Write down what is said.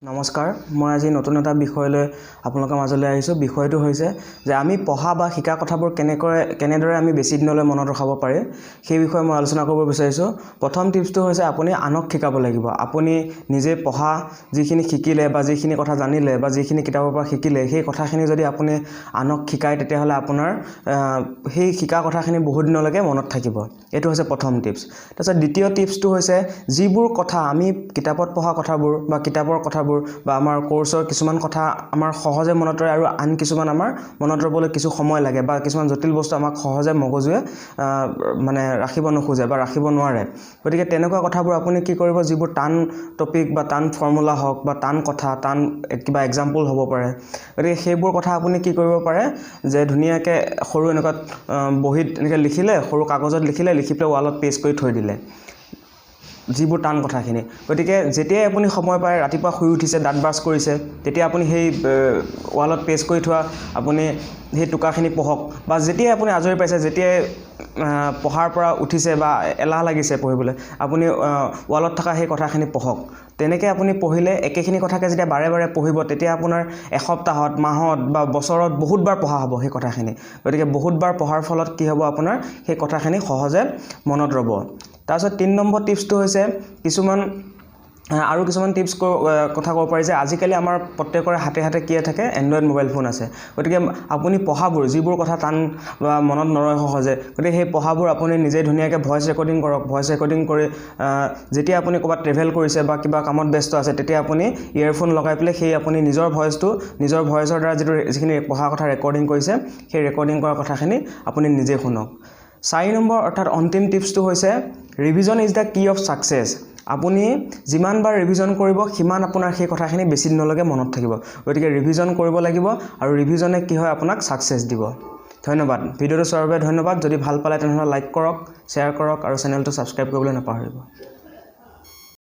নমস্কাৰ মই আজি নতুন এটা বিষয়লৈ আপোনালোকৰ মাজলৈ আহিছো বিষয়টো হৈছে যে আমি পঢ়া বা শিকা কথাবোৰ কেনেদৰে আমি বেছি দিনলৈ মনত ৰখাব পাৰি সেই বিষয়ে মই আলোচনা কৰিব বিচাৰিছো প্ৰথম টিপছটো হৈছে আপুনি আনক শিকাব লাগিব আপুনি নিজে পঢ়া যিখিনি শিকিলে বা যিখিনি কথা জানিলে বা যিখিনি কিতাপৰ পৰা শিকিলে সেই কথাখিনি যদি আপুনি আনক শিকায় তেতিয়া হলে আপোনাৰ সেই শিকা কথাখিনি বহুত দিনলৈকে মনত থাকিব এটো হৈছে প্ৰথম টিপছ তাৰপিছত দ্বিতীয় টিপছটো হৈছে যিবোৰ কথা আমি কিতাপত পঢ়া কথাবোৰ বা কিতাপৰ কথা বা আমাৰ কোৰ্সৰ কিছুমান কথা আমাৰ সহজে মনত ৰয় আৰু আন কিছুমান আমাৰ মনত ৰবলৈ কিছু সময় লাগে বা কিছুমান জটিল বস্তু আমাক সহজে মগজুৱে মানে ৰাখিব নোখোজে বা ৰাখিব নোৱাৰে গতিকে তেনেকুৱা কথাবোৰ আপুনি কি কৰিব যিবোৰ টান টপিক বা টান ফৰ্মুলা হওক বা টান কথা টান কিবা এক্সাম্পল হ'ব পাৰে গতিকে সেইবোৰ কথা আপুনি কি কৰিব পাৰে যে ধুনীয়াকে সৰু এনেকুৱা বহিত এনেকৈ লিখিলে সৰু কাগজত লিখিলে লিখি পেলাই ৱালত পেষ্ট কৰি থৈ দিলে যিবোৰ টান কথাখিনি গতিকে যেতিয়াই আপুনি সময় পায় ৰাতিপুৱা শুই উঠিছে দাঁত ব্ৰাছ কৰিছে তেতিয়া আপুনি সেই ৱালত পেষ্ট কৰি থোৱা আপুনি সেই টুকাখিনি পঢ়ক বা যেতিয়াই আপুনি আজৰি পাইছে যেতিয়াই পঢ়াৰ পৰা উঠিছে বা এলাহ লাগিছে পঢ়িবলৈ আপুনি ৱালত থকা সেই কথাখিনি পঢ়ক তেনেকৈ আপুনি পঢ়িলে একেখিনি কথাকে যেতিয়া বাৰে বাৰে পঢ়িব তেতিয়া আপোনাৰ এসপ্তাহত মাহত বা বছৰত বহুতবাৰ পঢ়া হ'ব সেই কথাখিনি গতিকে বহুতবাৰ পঢ়াৰ ফলত কি হ'ব আপোনাৰ সেই কথাখিনি সহজে মনত ৰ'ব তাৰপিছত ৩ নম্বৰ টিপছটো হৈছে আৰু কিছুমান টিপছ কথা ক'ব পাৰি যে আজিকালি আমাৰ প্ৰত্যেকৰে হাতে হাতে কি থাকে এন্ড্ৰইড মোবাইল ফোন আছে গতিকে আপুনি পঢ়াবোৰ যিবোৰ কথা টান বা মনত নৰয় সহজে গতিকে সেই পঢ়াবোৰ আপুনি নিজে ধুনীয়াকৈ ভয়েস ৰেকৰ্ডিং কৰক ভয়েস ৰেকৰ্ডিং কৰি যেতিয়া আপুনি ক'ৰবাত ট্ৰেভেল কৰিছে বা কিবা কামত ব্যস্ত আছে তেতিয়া আপুনি ইয়াৰফোন লগাই পেলাই সেই আপুনি নিজৰ ভয়েসৰ দ্বাৰা যিখিনি পঢ়া কথা ৰেকৰ্ডিং কৰিছে সেই ৰেকৰ্ডিং কৰা কথাখিনি আপুনি নিজে শুনক 4 নম্বৰ অৰ্থাৎ অন্তিম টিপছটো হৈছে ৰিভিজন ইজ দ্য কি অফ সাকসেছ আপুনি যিমানবাৰ ৰিভিজন কৰিব সিমান আপোনাৰ সেই কথাখিনি বেছি দিনলৈকে মনত থাকিব গতিকে ৰিভিজন কৰিব লাগিব আৰু ৰিভিজনে কি হয় আপোনাক সাকসেছ দিব ধন্যবাদ ভিডিঅটো চোৱাৰ বাবে ধন্যবাদ যদি ভাল পালে তেনেহলে লাইক কৰক শ্বেয়াৰ কৰক আৰু চেনেলটো সাবস্ক্ৰাইব কৰিবলৈ নাপাহৰিব